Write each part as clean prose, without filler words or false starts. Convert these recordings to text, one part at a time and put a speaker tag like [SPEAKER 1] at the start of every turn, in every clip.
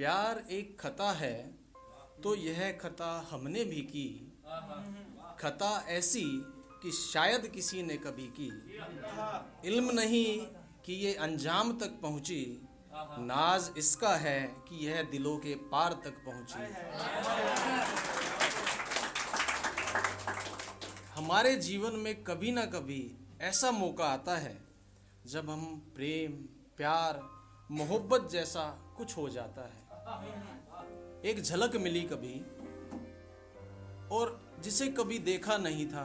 [SPEAKER 1] प्यार एक खता है तो यह खता हमने भी की, खता ऐसी कि शायद किसी ने कभी की। इल्म नहीं कि ये अंजाम तक पहुंची, नाज इसका है कि यह दिलों के पार तक पहुंची। हमारे जीवन में कभी ना कभी ऐसा मौका आता है जब हम प्रेम, प्यार, मोहब्बत जैसा कुछ हो जाता है। एक झलक मिली कभी, और जिसे कभी देखा नहीं था,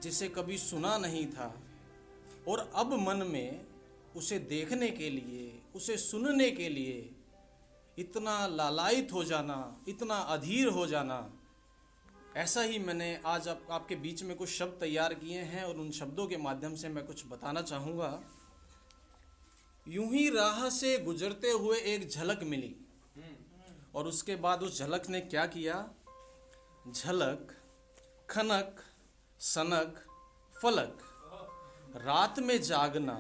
[SPEAKER 1] जिसे कभी सुना नहीं था, और अब मन में उसे देखने के लिए, उसे सुनने के लिए इतना लालायित हो जाना, इतना अधीर हो जाना। ऐसा ही मैंने आज आपके बीच में कुछ शब्द तैयार किए हैं और उन शब्दों के माध्यम से मैं कुछ बताना चाहूँगा। यूं ही राह से गुजरते हुए एक झलक मिली, और उसके बाद उस झलक ने क्या किया? झलक, खनक, सनक, फलक। रात में जागना,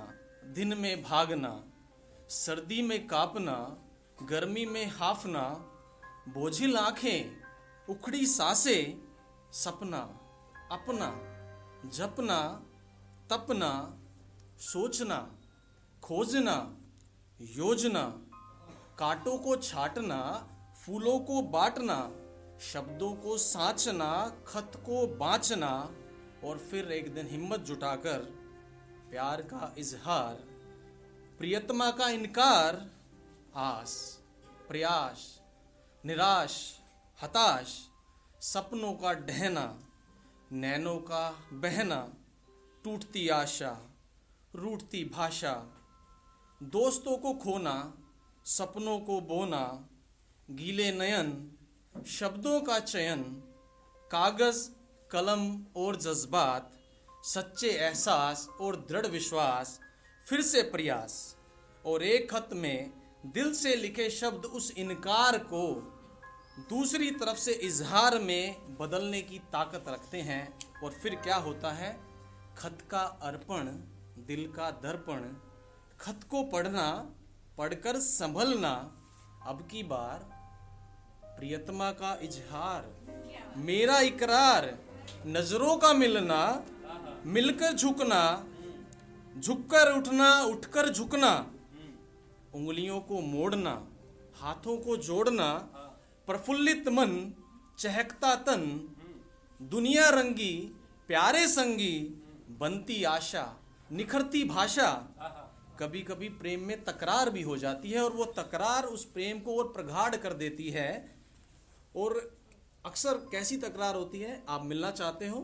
[SPEAKER 1] दिन में भागना, सर्दी में कांपना, गर्मी में हाफना, बोझिल आंखें, उखड़ी सांसें, सपना, अपना, जपना, तपना, सोचना, खोजना, योजना, कांटों को छाटना, फूलों को बांटना, शब्दों को साँचना, खत को बाँचना, और फिर एक दिन हिम्मत जुटाकर प्यार का इजहार, प्रियतमा का इनकार, आस, प्रयास, निराश, हताश, सपनों का ढहना, नैनों का बहना, टूटती आशा, रूठती भाषा, दोस्तों को खोना, सपनों को बोना, गीले नयन, शब्दों का चयन, कागज, कलम और जज्बात, सच्चे एहसास और दृढ़ विश्वास, फिर से प्रयास, और एक खत में दिल से लिखे शब्द उस इनकार को दूसरी तरफ से इजहार में बदलने की ताकत रखते हैं। और फिर क्या होता है? खत का अर्पण, दिल का दर्पण, खत को पढ़ना, पढ़कर संभलना, अब की बार प्रियतमा का इजहार, मेरा इकरार, नजरों का मिलना, मिलकर झुकना, झुककर उठना, उठकर झुकना, उंगलियों को मोड़ना, हाथों को जोड़ना, प्रफुल्लित मन, चहकता तन, दुनिया रंगी, प्यारे संगी, बनती आशा, निखरती भाषा। कभी कभी प्रेम में तकरार भी हो जाती है, और वो तकरार उस प्रेम को और प्रगाढ़ कर देती है। और अक्सर कैसी तकरार होती है? आप मिलना चाहते हो,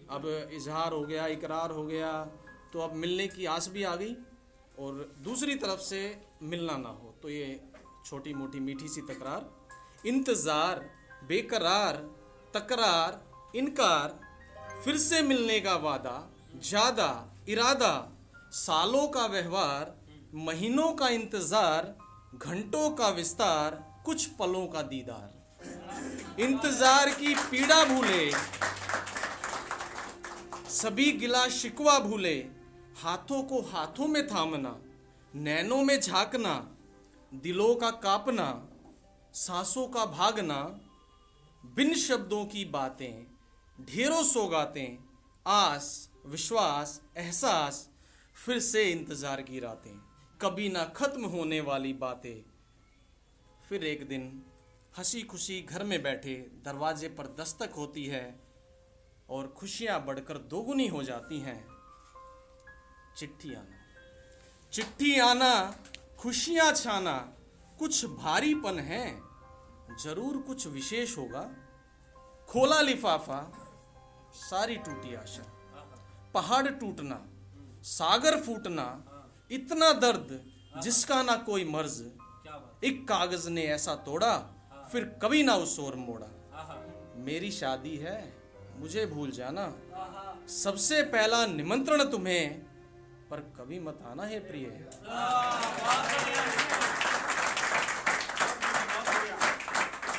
[SPEAKER 1] अब इजहार हो गया, इकरार हो गया, तो अब मिलने की आस भी आ गई, और दूसरी तरफ से मिलना ना हो, तो ये छोटी मोटी मीठी सी तकरार। इंतज़ार, बेकरार, तकरार, इनकार, फिर से मिलने का वादा, ज़्यादा इरादा, सालों का व्यवहार, महीनों का इंतज़ार, घंटों का विस्तार, कुछ पलों का दीदार। इंतज़ार की पीड़ा भूले, सभी गिला शिकवा भूले, हाथों को हाथों में थामना, नैनों में झांकना, दिलों का कांपना, सांसों का भागना, बिन शब्दों की बातें, ढेरों सौगातें, आस, विश्वास, एहसास, फिर से इंतजार की रातें, कभी ना खत्म होने वाली बातें। फिर एक दिन हंसी खुशी घर में बैठे दरवाजे पर दस्तक होती है, और खुशियां बढ़कर दोगुनी हो जाती हैं। चिट्ठी आना, चिट्ठी आना, खुशियां छाना, कुछ भारीपन है, जरूर कुछ विशेष होगा। खोला लिफाफा, सारी टूटी आशा, पहाड़ टूटना, सागर फूटना, इतना दर्द जिसका ना कोई मर्ज, एक कागज ने ऐसा तोड़ा, फिर कभी ना उस ओर मोड़ा। मेरी शादी है, मुझे भूल जाना, सबसे पहला निमंत्रण तुम्हें, पर कभी मत आना है प्रिय।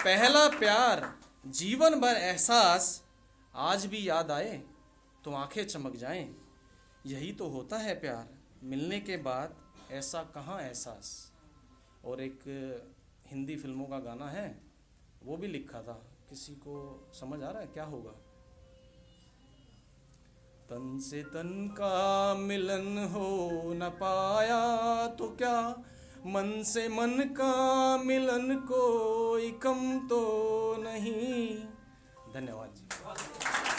[SPEAKER 1] पहला प्यार, जीवन भर एहसास, आज भी याद आए तो आंखें चमक जाएं। यही तो होता है प्यार, मिलने के बाद ऐसा कहाँ एहसास। और एक हिंदी फिल्मों का गाना है, वो भी लिखा था। किसी को समझ आ रहा है क्या होगा? तन से तन का मिलन हो न पाया तो क्या, मन से मन का मिलन कोई कम तो नहीं। धन्यवाद जी।